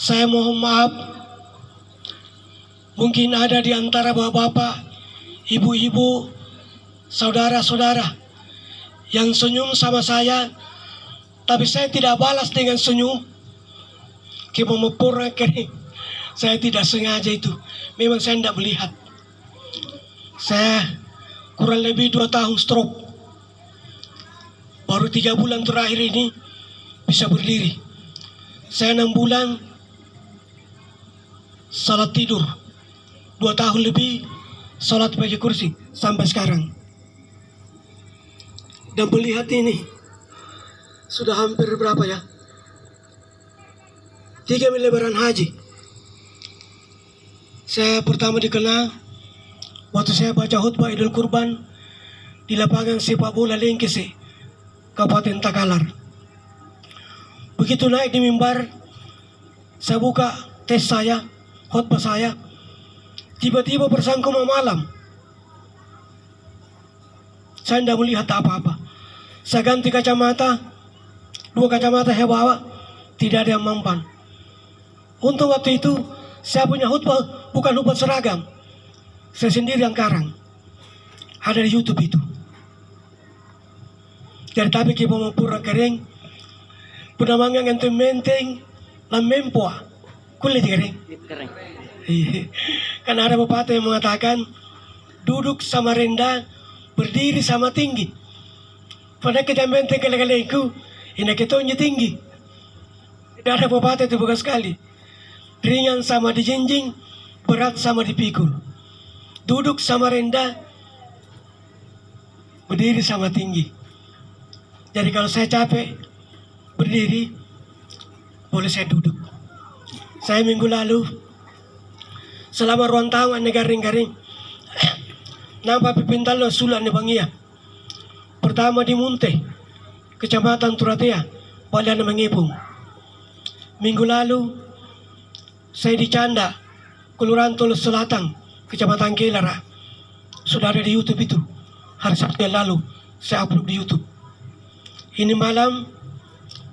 Saya mohon maaf, mungkin ada di antara bapak-bapak, ibu-ibu, saudara-saudara yang senyum sama saya, tapi saya tidak balas dengan senyum. Kemampuan kering, saya tidak sengaja itu. Memang saya tidak melihat. Saya kurang lebih 2 tahun stroke. Baru 3 bulan terakhir ini bisa berdiri. Saya 6 bulan salat tidur. 2 tahun lebih salat pakai kursi sampai sekarang. Dan melihat ini sudah hampir berapa ya? 3 lebaran haji. Saya pertama dikenal waktu saya baca khutbah Idul Kurban di lapangan sepak bola Lengkese, Kabupaten Takalar. Begitu naik di mimbar, saya buka tes saya, khutbah saya, tiba-tiba bersangkuma malam. Saya tidak melihat apa-apa. Saya ganti kacamata, 2 kacamata saya bawa, tidak ada yang mempan. Untuk waktu itu, saya punya khutbah bukan khutbah seragam. Saya sendiri yang karang. Ada di YouTube itu. Jadi tapi kita mau pura kering, penamangan yang menteng, lamempoa, kulit kering. Karena ada pepatah yang mengatakan, duduk sama rendah, berdiri sama tinggi. Pada kita menteng kali-kaliku, ini kita tinggi. Tidak ada pepatah itu bukan sekali. Ringan sama dijinjing, berat sama dipikul. Duduk sama rendah, berdiri sama tinggi. Jadi kalau saya capek berdiri, boleh saya duduk. Saya minggu lalu, selama ruang tahu ane garing-garing, nampak pipintal lo sulan di Bangia. Pertama di Munte, Kecamatan Turatea, Balian Mengipung. Minggu lalu, saya di Canda, Kelurahan Tulus Selatan, Kecamatan Kelara. Sudah ada di YouTube itu. Hari Sabtu yang lalu, saya upload di YouTube. Ini malam,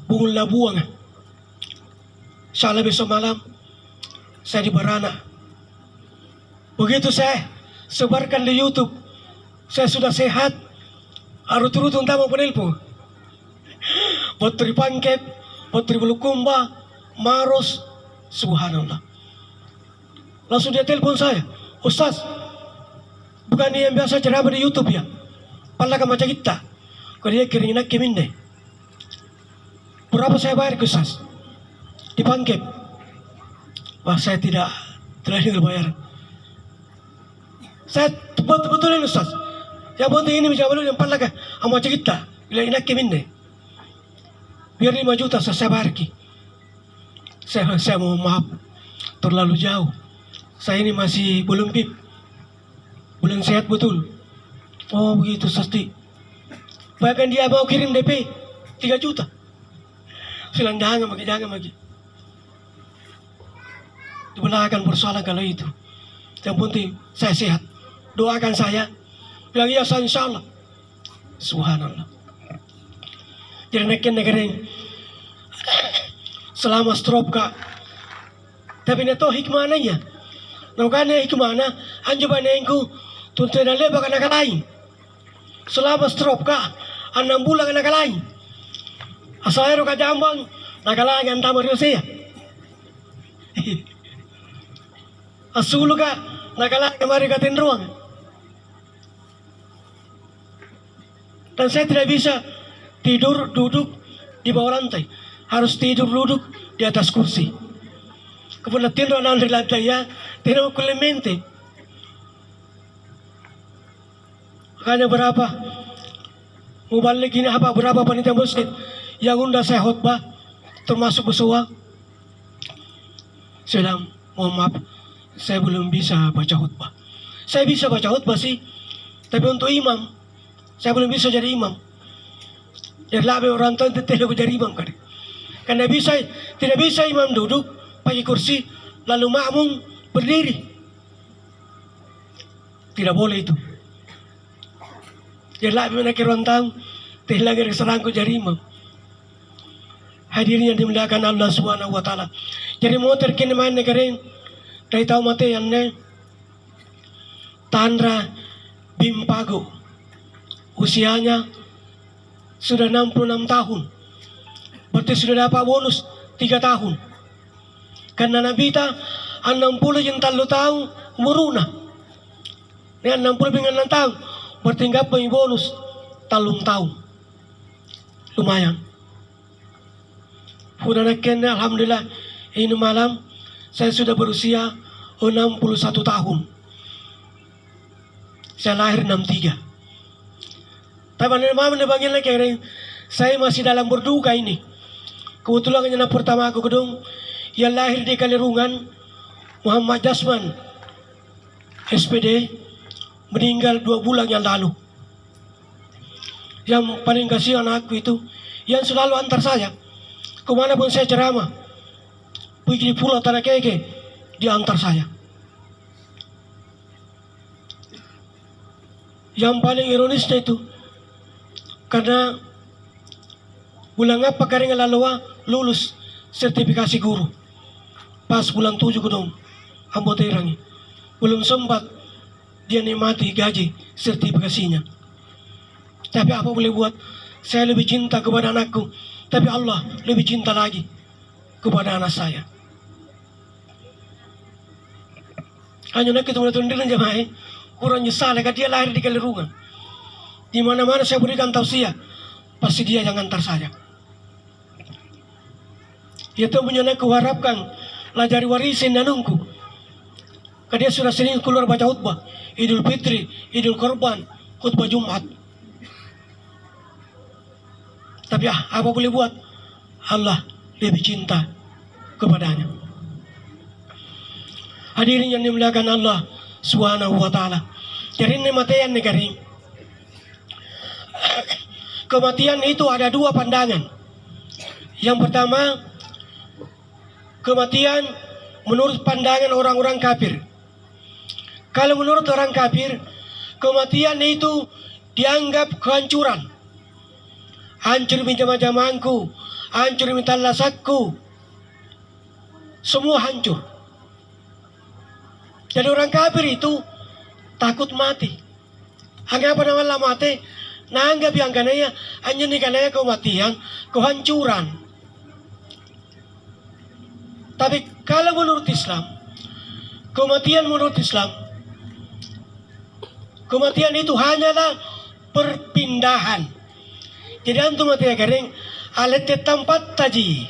Bungun Labuang. Insya besok malam, saya di Barana. Begitu saya sebarkan di YouTube, saya sudah sehat, harus turut untuk mau penelpon. Potri Pangkep, Potri Bulukumba, Maros, subhanallah. Langsung dia telepon saya, Ustaz, bukan yang biasa ceramah di YouTube ya? Pala macam kita. Kalau dia kirim nak kemin. Berapa saya bayar ke Ustaz? Di Pangkep. Wah, saya tidak dengar bayar. Saya betul-betul Ustaz. Yang penting ini bisa belum yang pala ka macam kita. Bila nak kemin. Biar 5 juta saya bayar ki. Saya mau maaf, terlalu jauh. Saya ini masih belum sehat betul. Oh begitu Sasti. Bahkan dia mau kirim DP 3 juta. Silang jangan lagi. Dibelakang persoalan kalau itu. Yang penting saya sehat. Doakan saya. Bilang iya insya Allah. Subhanallah. Jadi negara selama stroke ka. Tapi na to hikmah na niya. Naukanya hikmah na, anjo ba na ko, tuntoy na leba ka nakalain. Selama stroke ka, 6 bulan ka nakalain. Asayro ka jambang, nakalain ang tama rin siya. Asulo ka, nakalain ka mari ka tinruang. Dan saya tidak bisa tidur, duduk di bawah lantai. Harus tidur duduk di atas kursi. Kemudian tidur di lantai ya, tidak kulemente. Makanya berapa? Mau balik ini apa? Berapa panitia masjid yang undang saya khutbah, termasuk besua. Saya bilang, mohon maaf, saya belum bisa baca khutbah. Saya bisa baca khutbah sih, tapi untuk imam, saya belum bisa jadi imam. Jadi lebih orang tua tidak jadi imam kan? Karena tidak bisa imam duduk pakai kursi lalu makmum berdiri. Tidak boleh itu. Jadi lebih nak rontang, tidak lagi serangku jadi imam. Hadirin yang dimuliakan Allah Subhanahu wa taala. Jadi mau terkini main negara dari tahu mate yang ne Tandra Bimpago. Usianya sudah 66 tahun. Berarti sudah dapat bonus 3 tahun. Karena Nabita 60 yang talu tahun muruna. Dengan 60 dengan 6 tahun. Berarti nggak punya bonus talung tahun. Lumayan. Sudah nakenya alhamdulillah ini malam saya sudah berusia 61 tahun. Saya lahir 63. Tapi malam ini bagian lagi saya masih dalam berduka ini. Kebetulan yang pertama aku gedung yang lahir di Kalirungan Muhammad Jasman SPD meninggal 2 bulan yang lalu. Yang paling kasihan aku itu yang selalu antar saya kemana pun saya ceramah, pergi di pulau Tanah Keke, dia antar saya. Yang paling ironisnya itu karena bulan apa karena lalu lulus sertifikasi guru pas bulan 7 gedung anggota irangi belum sempat dia nikmati gaji sertifikasinya. Tapi apa boleh buat, saya lebih cinta kepada anakku, tapi Allah lebih cinta lagi kepada anak saya. Hanya nak kita mulai tundiran jemaah, kurang nyesal kan dia lahir di Kalirungan. Di mana-mana saya berikan tausiah, pasti dia yang antar saya. Itu punya nak kuharapkan lajari warisin danungku. Karena dia sudah sering keluar baca khutbah, Idul Fitri, Idul Korban, khutbah Jumat. Tapi apa boleh buat, Allah lebih cinta kepadanya. Hadirin yang dimuliakan Allah Subhanahu wa taala. Jadi kematian negari. Kematian itu ada 2 pandangan. Yang pertama, kematian menurut pandangan orang-orang kafir. Kalau menurut orang kafir, kematian itu dianggap kehancuran. Hancur mi jamaah-jamaahku, hancur mi talasakku, semua hancur. Jadi orang kafir itu takut mati. Hanya apa nama mati? Nanggap yang kanaya, hanya ni kanaya kematian, kehancuran. Tapi kalau menurut Islam, kematian menurut Islam, kematian itu hanyalah perpindahan. Jadi antum mati kering alat tempat tadi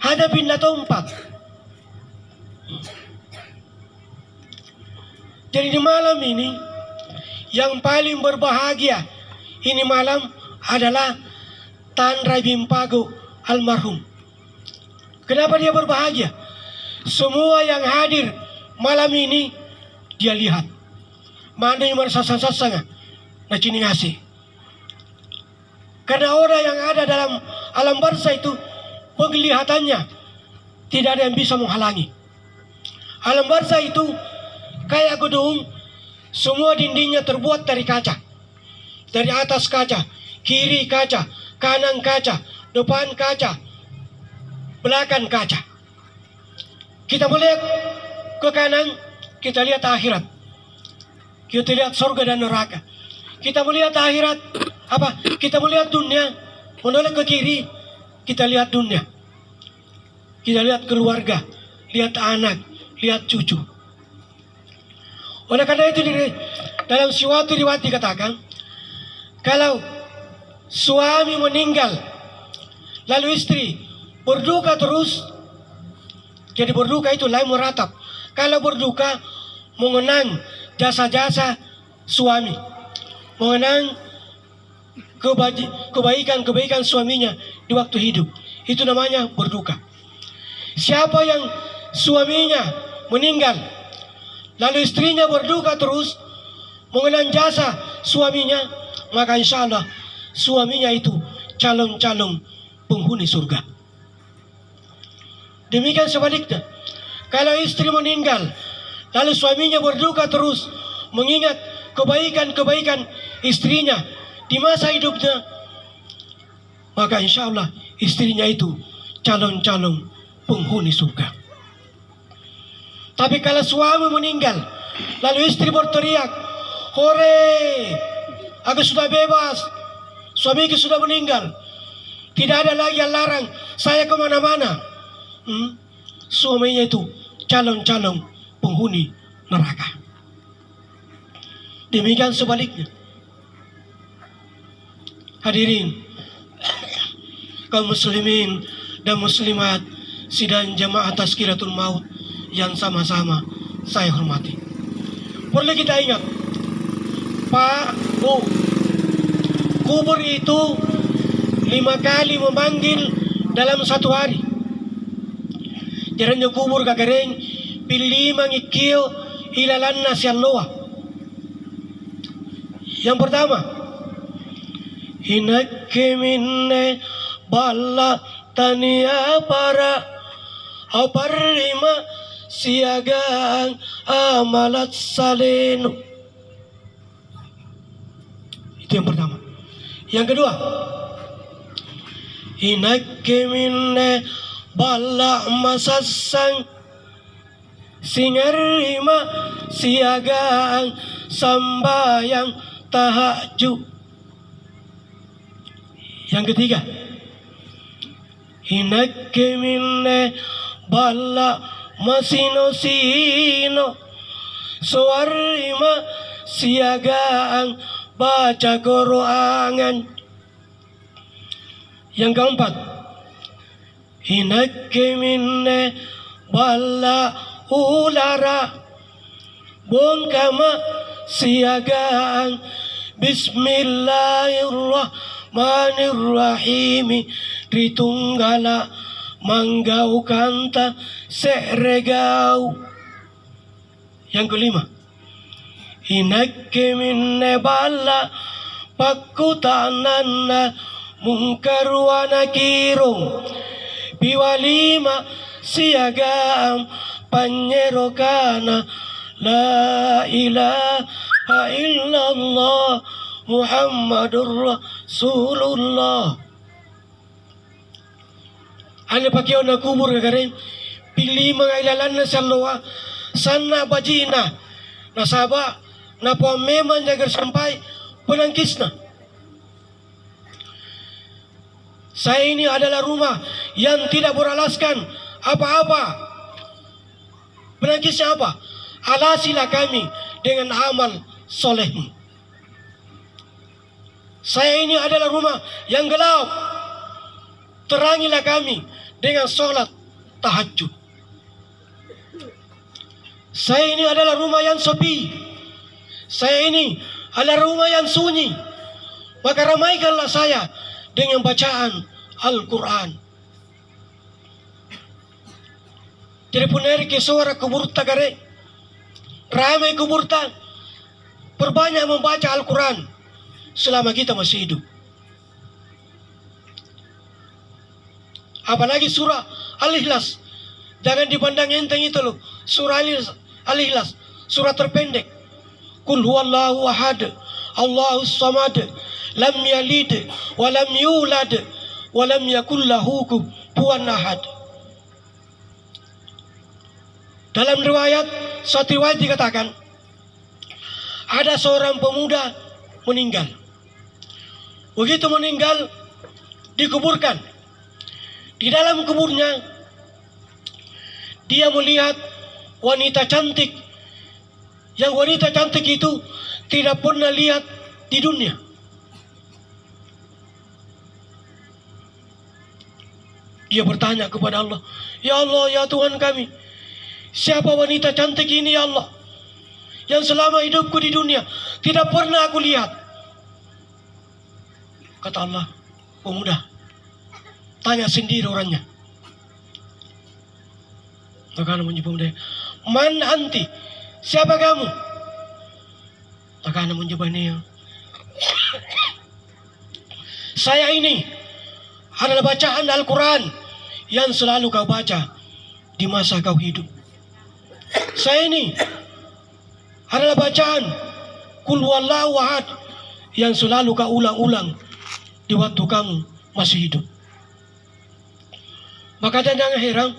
ada pindah tempat. Jadi di malam ini yang paling berbahagia ini malam adalah Tandra Bimpago almarhum. Kenapa dia berbahagia? Semua yang hadir malam ini dia lihat. Mana yang merasa-sasa na cini ngasih. Karena orang yang ada dalam alam barzah itu penglihatannya tidak ada yang bisa menghalangi. Alam barzah itu kayak gedung, semua dindingnya terbuat dari kaca. Dari atas kaca, kiri kaca, kanan kaca, depan kaca, belakang kaca. Kita melihat ke kanan, kita lihat akhirat. Kita lihat surga dan neraka. Kita melihat akhirat, kita melihat dunia, menoleh ke kiri, kita lihat dunia. Kita lihat keluarga, lihat anak, lihat cucu. Oleh karena itu dalam suatu riwayat dikatakan, kalau suami meninggal, lalu istri berduka terus, jadi berduka itu lain meratap. Kalau berduka, mengenang jasa-jasa suami, mengenang kebaikan-kebaikan suaminya di waktu hidup. Itu namanya berduka. Siapa yang suaminya meninggal, lalu istrinya berduka terus, mengenang jasa suaminya, maka insya Allah suaminya itu calon-calon penghuni surga. Demikian sebaliknya, kalau istri meninggal, lalu suaminya berduka terus, mengingat kebaikan-kebaikan istrinya di masa hidupnya, maka insya Allah istrinya itu calon-calon penghuni surga. Tapi kalau suami meninggal, lalu istri berteriak, "Hore, aku sudah bebas, suamiku sudah meninggal, tidak ada lagi yang larang saya kemana-mana." Suaminya itu calon-calon penghuni neraka. Demikian sebaliknya. Hadirin, kaum muslimin dan muslimat sidang jamaah Tazkiratul Maut yang sama-sama saya hormati. Perlu kita ingat, Pak, Bu, kubur itu 5 kali memanggil dalam satu hari. Jarangnya kubur kagaring pilih mangikio ilalanna sialloa. Yang pertama, hinakke minne balla tania para aparima siagang amalat saleno. Itu yang pertama. Yang kedua, hinakke minne balla masasang singarima siagang sambayang tahajud. Yang ketiga, hinakke minne balla masino-sino suarima siagaan baca Qur'an. Yang keempat, hinakke minne balla ulara bongkama siagaan bismillahirrahmanirrahim ritunggala manggau kanta seregau. Yang kelima, hinakke minne balla pakutananna mungkar wa nakirung biwalima siagam panyerokana la ilaha illallah Muhammadur Rasulullah. Ane pakiyo na kubur kagarin pilih mga ilalan na salwa sana bajina nasaba na po memang jagar sampai penangkis na. Saya ini adalah rumah yang tidak beralaskan apa-apa. Penangkisnya apa? Alasilah kami dengan amal soleh. Saya ini adalah rumah yang gelap. Terangilah kami dengan sholat tahajud. Saya ini adalah rumah yang sepi. Saya ini adalah rumah yang sunyi. Maka ramaikanlah saya dengan bacaan Al-Quran. Jadi puneri ke suara kubur tagare. Ramai kubur tak. Perbanyak membaca Al-Quran selama kita masih hidup. Apalagi surah Al-Ikhlas. Jangan dipandang enteng itu loh. Surah Al-Ikhlas. Surah terpendek. Qul huwallahu ahad. Allahus samad. Lam yalid. Walam yulad. Walam yakul lahu kufuwan ahad. Dalam riwayat, suatu riwayat dikatakan, ada seorang pemuda meninggal. Begitu meninggal, dikuburkan. Di dalam kuburnya, dia melihat wanita cantik. Yang wanita cantik itu tidak pernah lihat di dunia. Dia bertanya kepada Allah, "Ya Allah, ya Tuhan kami, siapa wanita cantik ini ya Allah? Yang selama hidupku di dunia tidak pernah aku lihat." Kata Allah, "Pemuda, tanya sendiri orangnya." Maka namanya pemuda, "Man anti? Siapa kamu?" Maka namanya menjawab, "Saya ini adalah bacaan Al-Quran yang selalu kau baca di masa kau hidup. Saya ini adalah bacaan Qul huwallahu ahad yang selalu kau ulang-ulang di waktu kamu masih hidup." Maka jangan heran,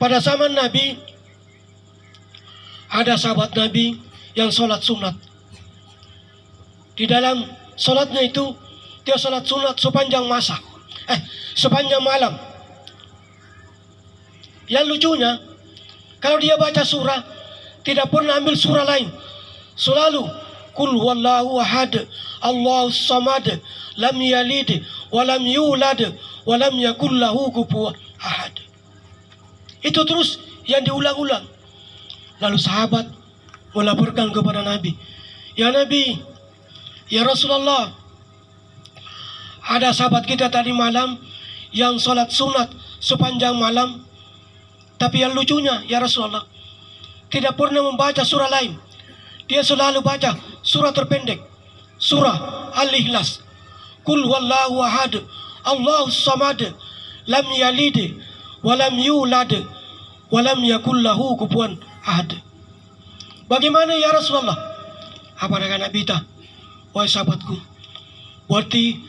pada zaman Nabi ada sahabat Nabi yang sholat sunat. Di dalam sholatnya itu dia sholat sunat sepanjang sepanjang malam. Yang lucunya, kalau dia baca surah, tidak pernah ambil surah lain. Selalu Qul huwallahu ahad, Allahus samad, lam yalid wa lam yulad wa lam yakul lahu kufuwan ahad. Itu terus yang diulang-ulang. Lalu sahabat melaporkan kepada Nabi, "Ya Nabi, ya Rasulullah, ada sahabat kita tadi malam yang sholat sunat sepanjang malam. Tapi yang lucunya, ya Rasulullah, tidak pernah membaca surah lain. Dia selalu baca surah terpendek, surah Al-Ikhlas. Qul huwallahu ahad, Allahus samad, lam yalid wa lam yulad wa lam yakul lahu kufuwan ahad." Bagaimana ya Rasulullah? Apa dengan Nabi kita? Wahai sahabatku, berarti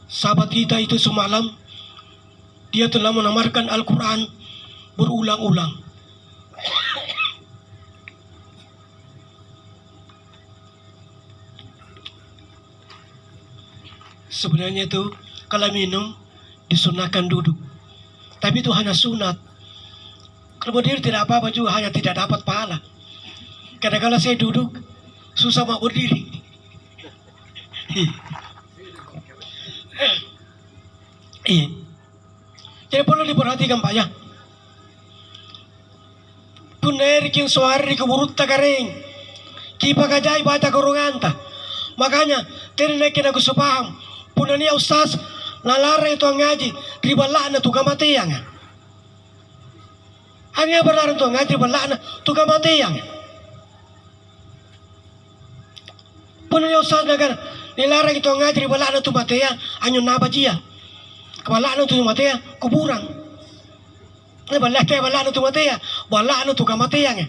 sahabat kita itu semalam dia telah menamarkan Al-Quran berulang-ulang. Sebenarnya itu kalau minum disunahkan duduk, tapi itu hanya sunat. Kalau berdiri tidak apa-apa juga, hanya tidak dapat pahala. Kadang-kadang saya duduk susah mau berdiri. Iya. Jadi perlu diperhatikan Pak ya. Puner king soari keburut takareng. Kipa kajai baca koronganta. Makanya tenek kena aku sepaham. Punania ustaz nalarang itu ngaji ribalana tu kamatiang. Hanya berlarang tu ngaji ribalana tu kamatiang. Punania ustaz nagar nilarang itu ngaji ribalana tu matea anyo nabajia. Kabalana tu matea kuburang. Balak kaya balak tu matea, balak tu kamatiang.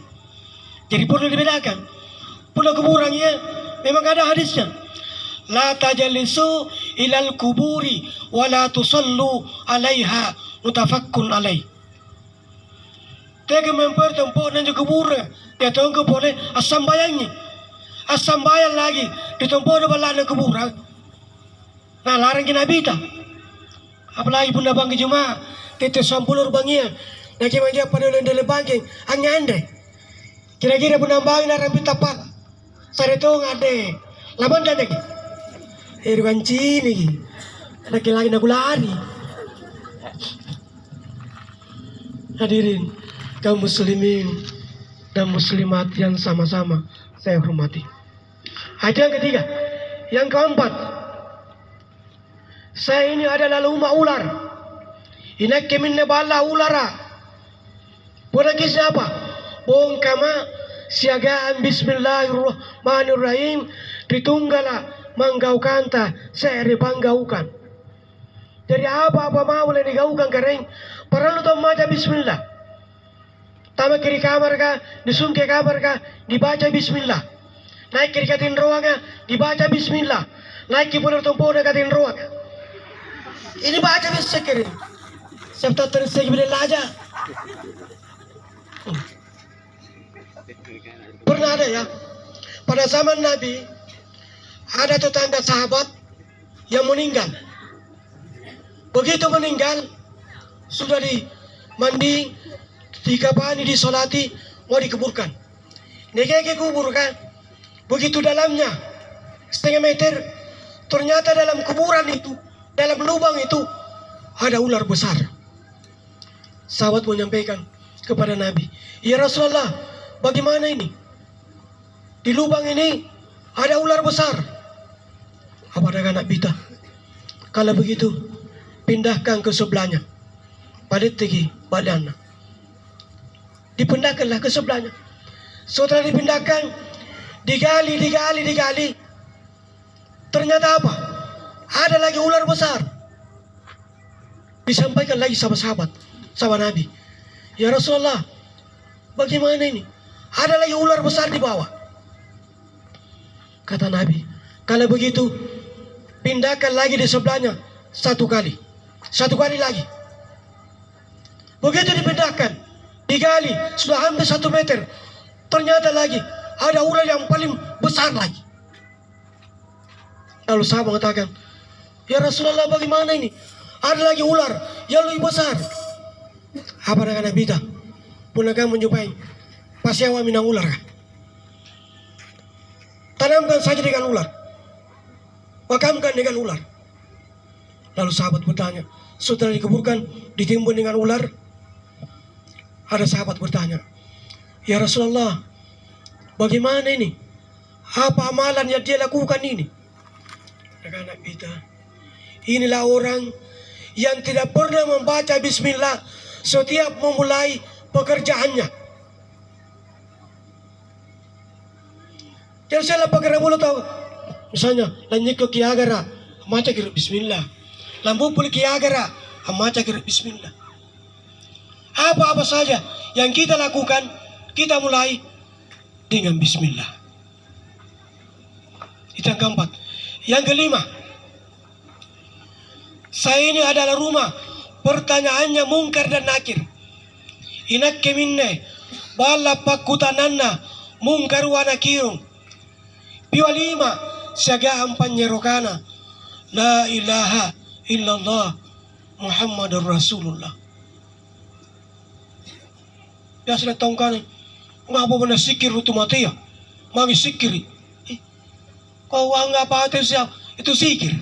Jadi perlu dibedakan. Perlu kuburangnya memang ada hadisnya. La tajalisu ilal kuburi wa la tusallu alaiha mutafakkun alaih. Tega mempertempuh dan juga kuburan. Dia tunggu boleh asam bayangnya. Asam bayang lagi ditempuh dan balak kuburan. Nah larang kena bita. Apalagi pun dah bangki cuma tete sampulur bangia. Nak manja pada lendele bangking angande. Kira-kira pun nambangin larang bita pak. Sare tu ngade. Laman dah lagi. Irwan cini. Laki-laki nak lari. Hadirin kaum muslimin dan muslimat yang sama-sama saya hormati. Itu yang ketiga. Yang keempat, saya ini adalah lumah ular. Inak keminne bala ulara. Bukan kisah apa? Bong kama siagaan bismillahirrahmanirrahim ditunggala manggaukanta seri panggaukan. Jadi apa-apa mau boleh digaukan kering. Perlu tuh baca bismillah. Tama kiri kamar ka, disungke kamar ka, dibaca bismillah. Naik kiri katin ruangnya, dibaca bismillah. Naik kipuler tumpu katin ruang. Ini baca bisa kiri. Sebab tersegi bila laja. Pernah ada ya, pada zaman Nabi ada tetangga sahabat yang meninggal. Begitu meninggal, sudah dimandi, dikapani, disolati, mau dikuburkan. Nekeke kuburkan, begitu dalamnya setengah meter, ternyata dalam kuburan itu, dalam lubang itu ada ular besar. Sahabat menyampaikan kepada Nabi, "Ya Rasulullah, bagaimana ini? Di lubang ini ada ular besar." Apa dengan anak bita? Kalau begitu, pindahkan ke sebelahnya. Balik tinggi badannya. Dipindahkanlah ke sebelahnya. Setelah dipindahkan, digali. Ternyata apa? Ada lagi ular besar. Disampaikan lagi sama sahabat Nabi. "Ya Rasulullah, bagaimana ini? Ada lagi ular besar di bawah." Kata Nabi, "Kalau begitu, pindahkan lagi di sebelahnya satu kali lagi." Begitu dipindahkan, digali, sudah hampir 1 meter. Ternyata lagi ada ular yang paling besar lagi. Lalu sahabat mengatakan, ya Rasulullah, bagaimana ini? Ada lagi ular yang lebih besar. Apa dengan Nabi kita? Punakah menjumpai pasyawa minang ular kah? Tanamkan saja dengan ular, makamkan dengan ular. Lalu sahabat bertanya, setelah dikuburkan, ditimbun dengan ular. Ada sahabat bertanya, ya Rasulullah, bagaimana ini? Apa amalan yang dia lakukan ini? Anak-anak kita, inilah orang yang tidak pernah membaca bismillah setiap memulai pekerjaannya. Jadi saya pakai mulu tahu. Misalnya, lanjut ke kiagara, maca kira bismillah. Lampu pulih kiagara, maca kira bismillah. Apa-apa saja yang kita lakukan, kita mulai dengan bismillah. Itu yang keempat. Yang kelima, saya ini adalah rumah pertanyaannya mungkar dan nakir. Inak keminne bala pakutananna mungkar wa nakirun. Piwalima siagaan panyerokana la ilaha illallah Muhammadur Rasulullah. Ya sudah tongkani, ngapa benar sikir itu mati ya? Mami sikiri. Kau anggap apa itu sikir.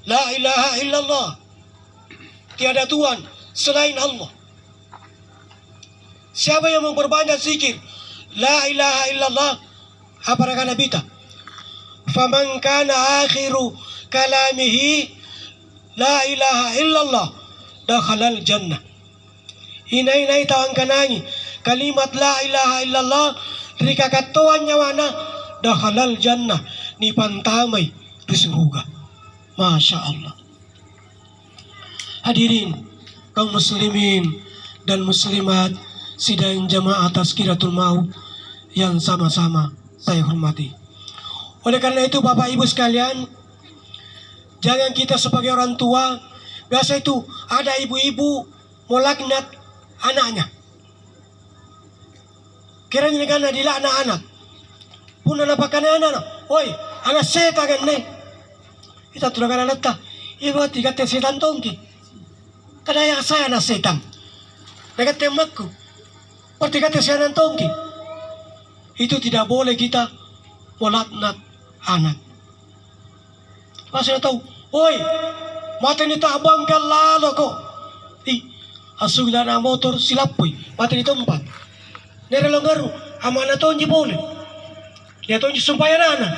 La ilaha illallah. Tiada Tuhan selain Allah. Siapa yang memperbanyak zikir la ilaha illallah, apa kata Nabi ta? Faman kana akhiru kalamihi la ilaha illallah dakhalal jannah. Inay tawang kanangi kalimat la ilaha illallah rika katuan nyawana dakhalal jannah, ni pantamay di surga. Masya Allah. Hadirin kaum muslimin dan muslimat sidang jamaah Tazkiratul Maut yang sama-sama saya hormati. Oleh karena itu Bapak Ibu sekalian, jangan kita sebagai orang tua, biasa itu ada ibu-ibu mau laknat anaknya. Kiranya karena dilaknat anak. Pun napakan anak, oi, anak setan kan nih. Kita tuh kan anak ta, ibu tiga setan tongki. Kadang saya anak setan. Dekat temakku, pertiga setan tongki. Itu tidak boleh kita melaknat anak. Pas saya tahu, oi, mata ini tak bangkal lalu kok. Asulah na motor silapoy, mata di tempat. Nerelonggaru, amana tonji boleh. Dia tonji sumpayan anak.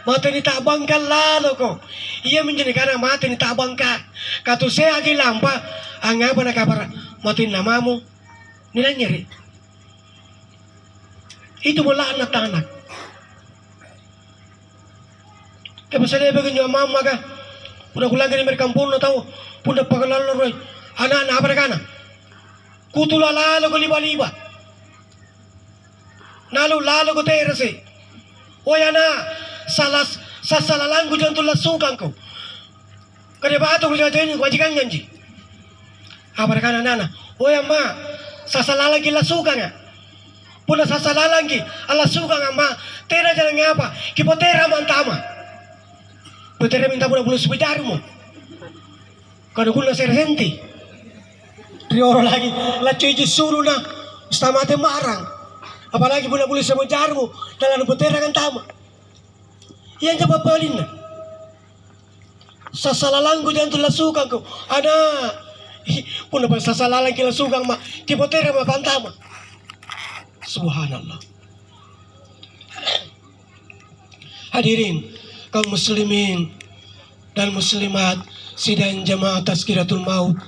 Mata ni tak bangkal lalu kok. Ia menjadi karena mata ni tak bangkal. Katu saya aja lampa, angapa nak kabar mati namamu, nilai nyeri. Itu bola anak anak. Tapi saya begini mama kah, udah kulang dari mereka pun tahu, pun dapat lalu anak-anak apa mereka anak. Kutula lalu ke liba-liba. Lalu ke terasi. Oh ya na, salah gue jangan tulah sukan kau. Kenapa atau gue jangan wajikan janji. Apa mereka anak-anak. Oh ya ma, salah lagi lah sukan ya. Puna salah lagi, Allah sukan ma. Tera jangan ngapa, kipotera mantama. Potera minta pula sepejar mo. Kalau gue serhenti. Rioro lagi, la cuci suruh na, stamate marang. Apalagi boleh sama jarmu dalam potera kan tama. Yang coba palin na. Sasalalang ko jangan tulah sukan ko. Ada, puna pa sasalalang kila sukan ma, kipotera ma pantama. Subhanallah. Hadirin kaum muslimin dan muslimat sidang jamaah Tazkiratul Maut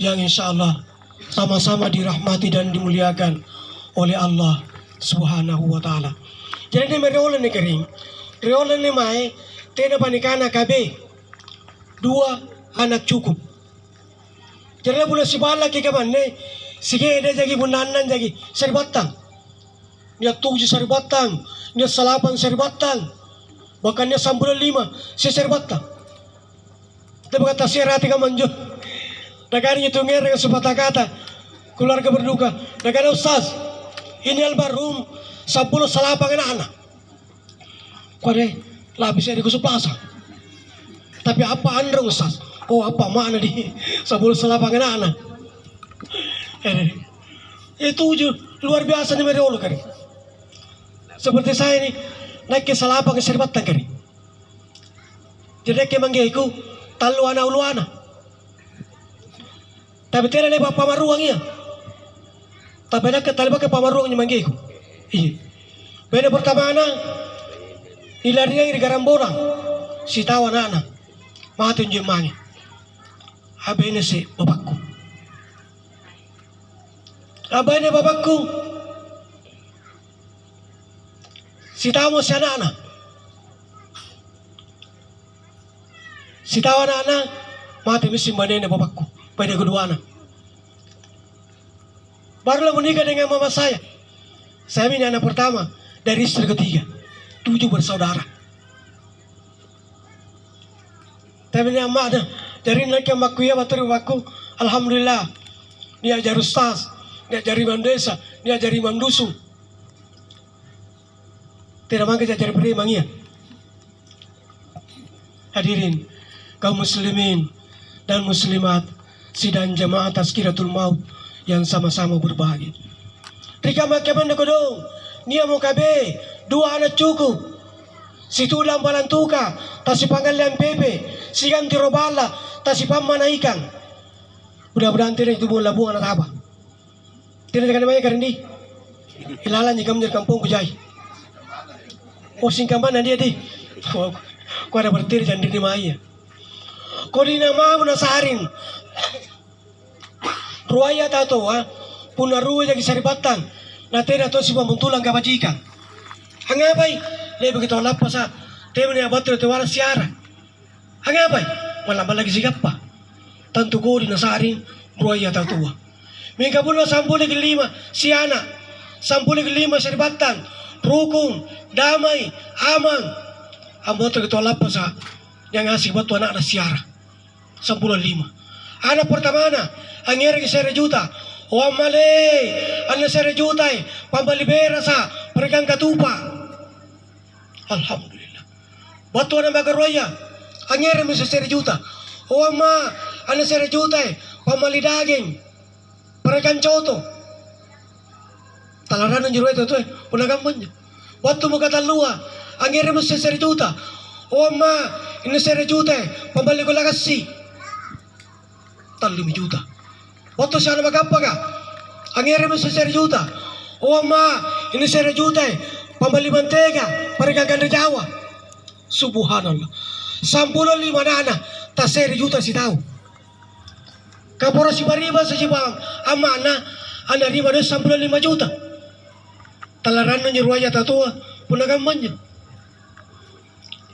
yang insyaallah sama-sama dirahmati dan dimuliakan oleh Allah Subhanahu wa taala. Jadi mereolan ni kering. Reolan ni mai tena panikana kabe. 2 anak cukup. Jadi boleh sibala ke kamanne sige ada jagi bunanan jagi serbatang. Dia 7 serbatang, dia 8 serbatang. Bahkan dia 95 serbatang. Tapi kata sirati ka manjo. Nagani itu ngere supata kata keluarga berduka. Nagani Ustaz, ini almarhum 10 salapang anak-anak. Kode labis di kusuk plaza. Tapi apa androng Ustaz? Oh apa mana di 10 salapang anak-anak? Itu luar biasa nih mereka kari. Seperti saya ini naik ke salapang ke serbatan kari. Jadi ke manggiku taluana uluana. Tapi tidak ada pamaruang ya. Tapi nak talibah ke pamaruang ni manggiku. Iya. Beda pertama anak ilarinya di garambola. Si tahu anak-anak. Mahatun jemangi. Abene si bapakku. Abene bapakku. Si tahu si anak-anak. Si tahu anak-anak. Mati misi manene bapakku. Pada kedua anak. Barulah menikah dengan mama saya. Saya ini anak pertama dari istri ketiga. 7 bersaudara. Tapi ini amat dari nak yang maku ya bateri waku. Alhamdulillah. Dia ajar ustaz, dia ajar imam desa, dia ajar imam dusun. Tidak mangke ajar beriman ya. Hadirin kaum muslimin dan muslimat sidang jamaah Tazkiratul Maut yang sama-sama berbahagia. Rika makaman kodong, niya mo kabe, 2 anak cukup. Si tulang palantuka, tasi panggalan pepe, si ganti robala, tasi pamanaikan. Mudah-mudahan tidak itu bola buang anak apa. Tidak dengan namanya karindi. Ilalan jika menjadi kampung kujai. Oh singkaman dia di. Kau ada bertir jangan di maya. Kau di nama munasarin. Ruaya tato puna ruaya jadi saripatan. Natera to si pamuntulang kabajikan. Hangapai, lebih begitu lapas temen yang batul itu waras siara. Hangapai, malam lagi sigap pa. Tantu ko di nasarin ruaya tato. Mingga pula 10 ke 5 si anak, 10 ke 5 saripatan, rukun, damai, aman. Ang batul itu lapas yang ngasih batu anak siara. 10 5. Anak pertama na, ang ngeri ke 1 juta. O amale, anak 1 juta pambalibera sa pergang katupa. Alhamdulillah. Batu anak bagaroya, ang ngeri mo sa 1 juta. O ama, anak 1 juta pambali daging, pergang coto. Talaran ng jiro ito punagampan niya. Batu mo katalua, ang ngeri mo sa 1 juta. O ama, ini 1 juta pambali ko lagasi. 5 juta. Waktu siya na magampaga, ang ere mo sa 1 juta. O ama, ini 1 juta pambali mantega, parigaganda Jawa. Subhanallah. 15 na ta 1 juta si tao. Kaporo si bariba sa sibang, ama na, ana riba na 15 juta. Talaran na niya ruaya tatua, punagamman niya.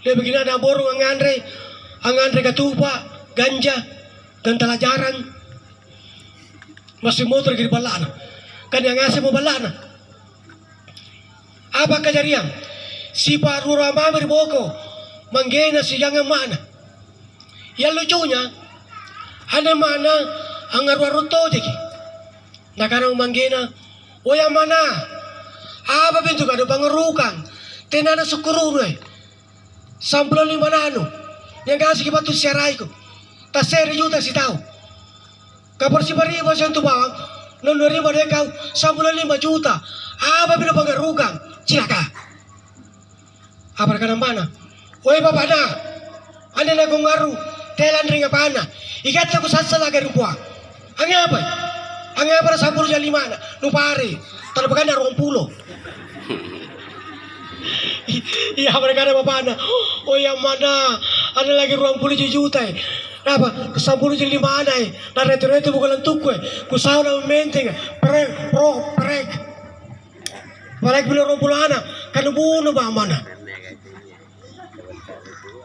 Lebih gina na borong ang Andre katupa, ganja, dan talajaran masih motor gini balana kan yang ngasih mau balana apa kejadian si parura mamir boko manggena si jangan mana yang lucunya ada mana angar to jadi nah karena manggena oh yang mana apa bentuk ada pangerukan tenana syukurun 15 nano yang kasih batu siaraiku tak 1 juta si tahu. Kapor si bariba siya tubawang, nono riba na ikaw, 15 juta. Apa pinapangarugang? Sila ka. Apa ka ng mana? Uy, baba na. Ano na kong ngaru? Telan rin nga pa na. Ikat na ko sasalaga rin po. Ang ngapay. Ang ngapay na 10 5 na. No pare. Talabagan na 20. Iya, mereka na baba na. Uy, ang mana. Ano lagi 20 juta Apa? 10 5 na Na reto-reto bukan lantuk Kusaw na menteng. Prek. Balik bila 20 anak. Kanubuno ba mana?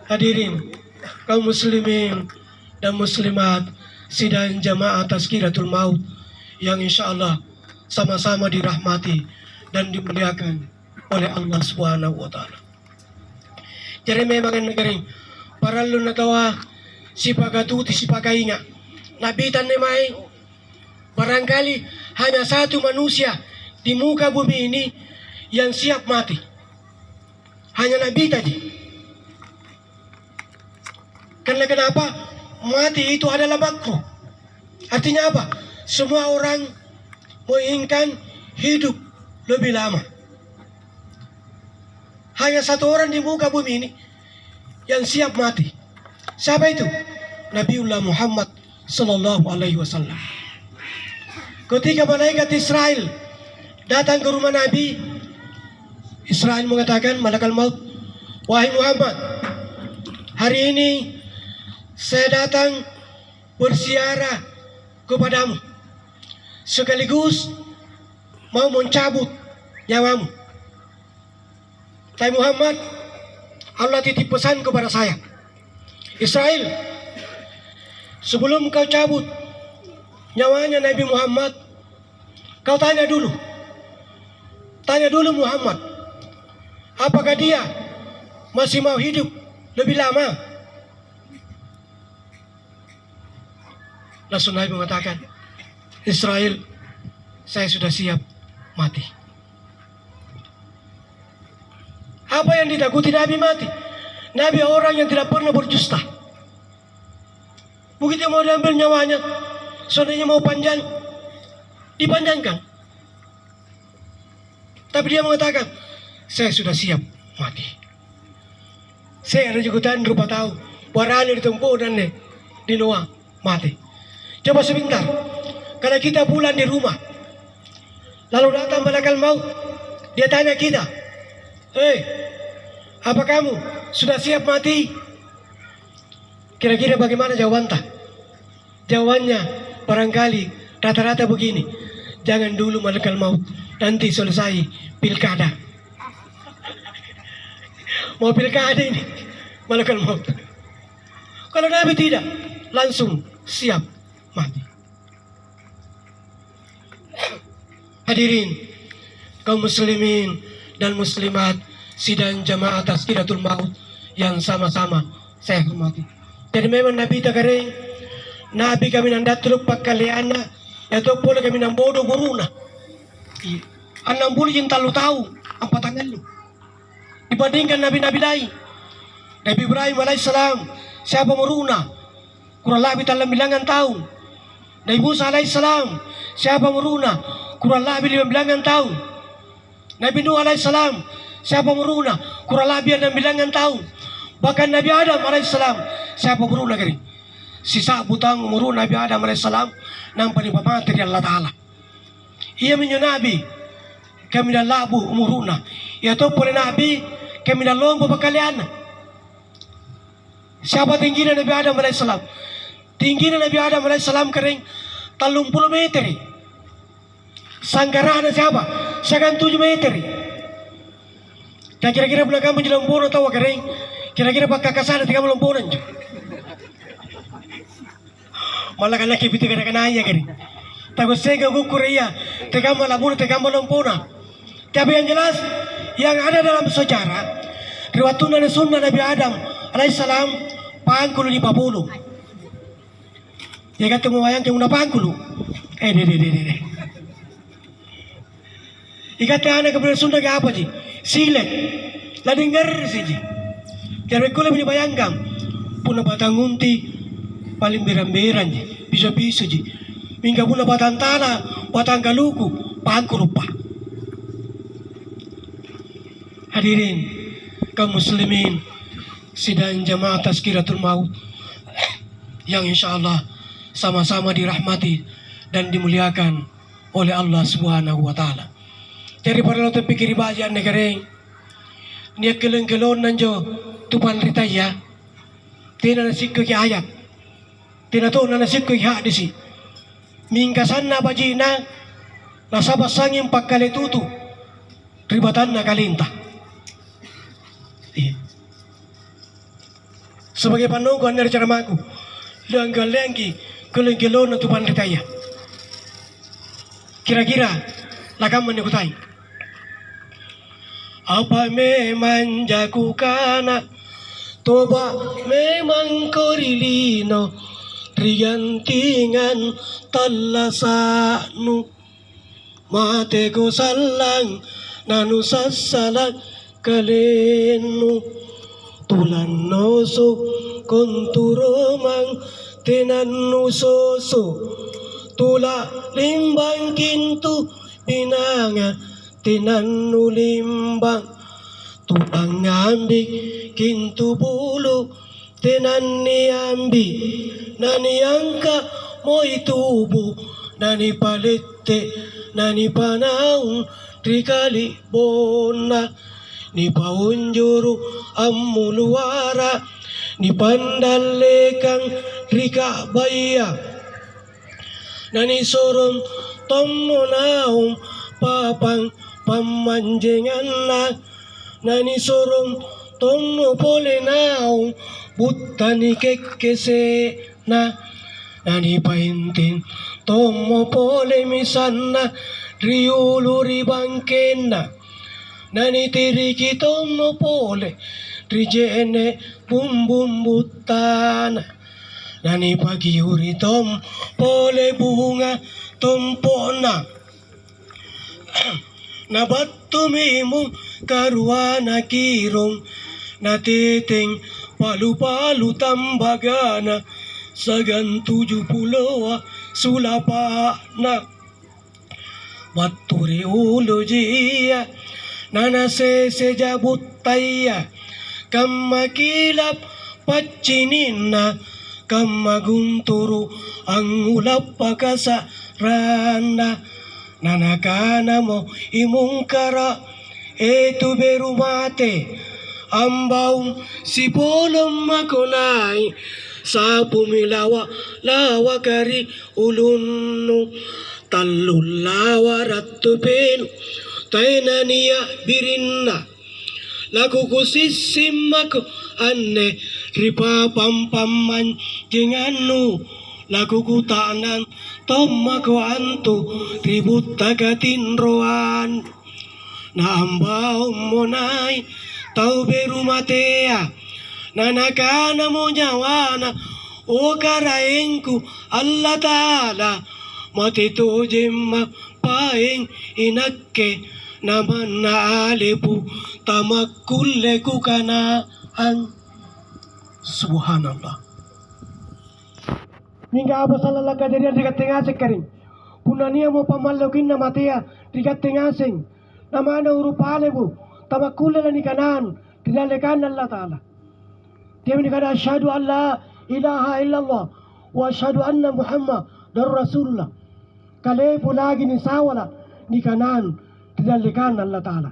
Hadirin kaum muslimin dan muslimat sidang jamaah Tazkiratul Maut yang insya Allah sama-sama dirahmati dan dimuliakan oleh Allah Subhanahu wa Ta'ala. Jadi memang yang negeri para lu natawa si pagatuti si pagainga Nabi Tanemai, barangkali hanya satu manusia di muka bumi ini yang siap mati. Hanya Nabi tadi. Karena kenapa? Mati itu adalah makruh. Artinya apa? Semua orang menginginkan hidup lebih lama. Hanya satu orang di muka bumi ini yang siap mati. Siapa itu? Nabiullah Muhammad sallallahu alaihi wasallam. Ketika malaikat Israel datang ke rumah Nabi, Israel mengatakan, malaikat maut, wahai Muhammad, hari ini saya datang bersiarah kepadamu, sekaligus mau mencabut nyawamu. Tapi Muhammad, Allah titip pesan kepada saya, Israel, sebelum kau cabut nyawanya Nabi Muhammad, kau tanya dulu Muhammad, apakah dia masih mau hidup lebih lama? Langsung Nabi mengatakan, Israel, saya sudah siap mati. Apa yang ditakuti Nabi mati? Nabi orang yang tidak pernah berdusta. Begitu mau diambil nyawanya, seandainya mau panjang, dipanjangkan. Tapi dia mengatakan, saya sudah siap mati. Saya ada jutaan rupa tahu, warani ditempuh dan di Noah mati. Coba sebentar, karena kita pulang di rumah, lalu datang malaikat maut, dia tanya kita, hei, apa kamu sudah siap mati? Kira-kira bagaimana jawabannya? Jawabannya barangkali rata-rata begini, jangan dulu malaikat maut, nanti selesai pilkada. Mau pilkada ini malaikat maut. Kalau Nabi tidak, langsung siap mati. Hadirin kaum muslimin dan muslimat sidang jamaah tazkiratul maut yang sama-sama saya hormati. Jadi memang Nabi tagaring, Nabi kami nandat tuluk pakaliana, yaitu boleh kami nang bodoh guruna. Anang bulu yang talu tahu apa tangan lu. Dibandingkan Nabi-Nabi lain. Nabi Ibrahim alaihissalam siapa meruna kurang lebih dalam bilangan tahun. Nabi Musa alaihissalam siapa meruna kurang lebih 5 bilangan tahun. Nabi Nuh alaihissalam siapa meruna kurang lebih 6 bilangan tahun. Bahkan Nabi Adam alaihissalam siapa meruna kali. Sisa butang meruna Nabi Adam alaihissalam nampak di materi Allah Ta'ala. Ia menyo Nabi kami dah labu umuruna. Ia tu boleh Nabi kami dah lomba bakalian. Siapa tingginya Nabi Adam alaihissalam? Tingginya Nabi Adam alaihissalam kering 30 meter. Sanggarana siapa? Segan 7 meter. Dan kira-kira belakang menjelang bono tahu kering. Kira-kira bakal kasar 3 melomponan. Malah kan lagi bitik kena aja kering. Takut saya gak ukur iya. Tegang melambuna, tegang melompona. Tapi yang jelas, yang ada dalam sejarah, riwayat dan sunnah Nabi Adam alaihissalam pangkulu di Papulu. Ya kata memayang ke una pangkulu. Deh. Ikatnya anak kemudian Sunda ke apa sih? Silet. Lah dengar sih. Jadi kalau bayangkan, puna batang unti paling beran-beran bisa-bisa sih. Mingga puna batang tanah, batang galuku, pangkulu pak. Hadirin kaum muslimin sidang jamaah tazkiratul maut yang insyaallah sama-sama dirahmati dan dimuliakan oleh Allah Subhanahu wa taala. Jadi para lo pikir baja negara ni keleng-kelon nanjo tupan ritaya tina nasikko ki ayat tina to na nasikko ki hadisi mingkasan na bajina nasabasangin pagkalitutu ribatan na kalinta. Sebagai panungguan dari ceramaku, langgalengki keleng-kelon na tupan ritaya. Kira-kira lakam menikutai. Apa memang jaku kana toba memang korilino rigantingan talasanu mate ko salang nanu sasalak kalenu tulan noso konturomang tinanu soso tula limbang kintu pinanga tinanu limbang tulang ambik kintu bulu tinani ambi nani angka moi tubu nani palette nani panaun trikali bona ni paunjuru ammuluara ni pandalekang rika baya nani sorom tommo naum papang pamanjengan nani sorom tommo pole naum buttani kekkese nani paintin tommo pole misanna riulu ribangkenna nani tiriki tommo pole rijene bumbum buttana nani pagiuri tom pole bunga tompona nabattumimu karuana kirong natiteng palu-palu tambagana sagan 70 sulapana Waturi ulu jia nana sese jabutaya kamma kilap paccinina kamma gunturu angulap pakasa randa nana kana mo imungkara etu berumate ambaum si polom makonai sapu milawa lawa kari ulunnu tallulawa rattu penu tainania birinna laku kusissimmaku anne ripa pampamman jengannu laku kutanan tommaku antu ributta katinroan na ambau monai tau berumatea nanakana mo nyawana o karaengku Allah Ta'ala matito jemma paeng inakke naman na alepu tamakulle ku kanaan subhanallah ninga apa salah kejadian dekat tengah sekaring punania mo pamalokin na matea dekat tengah sing namana urupa alepu tamakulle ni kanan dilalekan Allah Ta'ala dia menikah asyhadu an la ilaha illallah wa asyhadu anna Muhammad dan Rasulullah kale lagi ni sawala ni kanan dilalikan Allah Ta'ala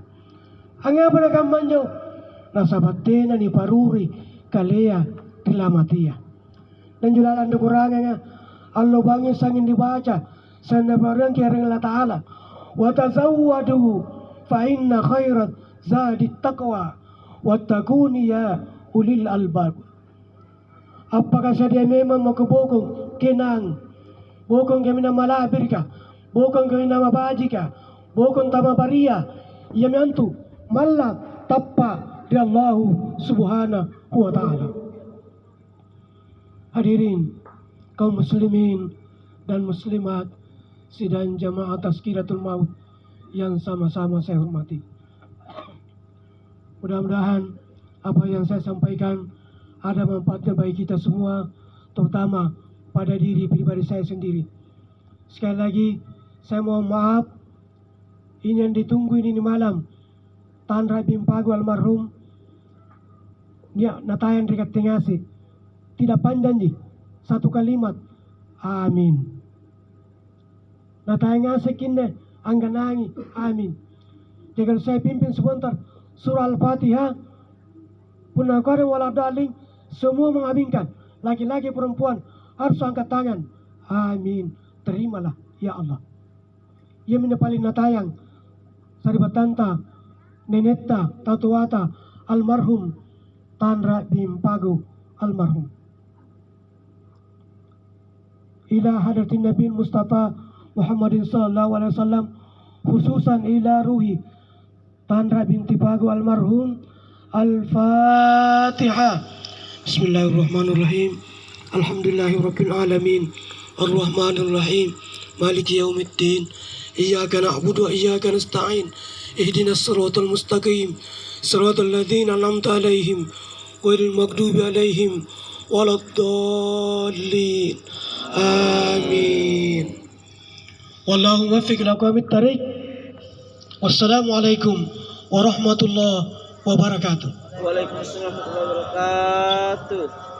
hanga pada kamanyo nasabatena ni paruri kalea tilamatia dan julalan kurangnya Allah bangis sangin dibaca sana barang kiring Allah Ta'ala wa tazawwadu fa inna khairat zadi taqwa wattaquni ya ulil albab apakah sadia memang mau kebokong kenang bokong kami nama labir ka, bokong kami nama baji ka, bokong tama baria, ia menantu malah tappa di Allah Subhanahu wa Ta'ala. Hadirin kaum muslimin dan muslimat sidang jamaah Tazkiratul Maut yang sama-sama saya hormati. Mudah-mudahan apa yang saya sampaikan ada manfaatnya bagi kita semua, terutama pada diri pribadi saya sendiri. Sekali lagi saya mohon maaf, ini yang ditunggu ini malam Tan Rabim Pagu almarhum ya natayan dekat tengasi tidak panjang ji satu kalimat amin natayan ngasih kinde angganangi amin. Jika saya pimpin sebentar surah Al-Fatihah punakaran waladaling semua mengaminkan laki-laki perempuan harus angkat tangan. Amin. Terimalah ya Allah. Ia menepali natayang saribatanta nenetta tatuata almarhum Tan Rabim Pagu almarhum. Ila hadratin Nabi Mustafa Muhammadin sallallahu alaihi wasallam khususan ila ruhi Tan Rabim Pagu almarhum. Al-Fatihah. Bismillahirrahmanirrahim. Alhamdulillahirabbil alamin. Arrahmanir rahim. Maliki yaumiddin. Iyyaka na'budu wa iyyaka nasta'in. Ihdinas siratal mustaqim. Siratal ladzina an'amta 'alaihim ghairil maghdubi 'alaihim waladdallin. Amin. Wallahu muwaffiq ila aqwamit thariq. Wassalamualaikum warahmatullahi wabarakatuh. Waalaikumsalam warahmatullahi wabarakatuh.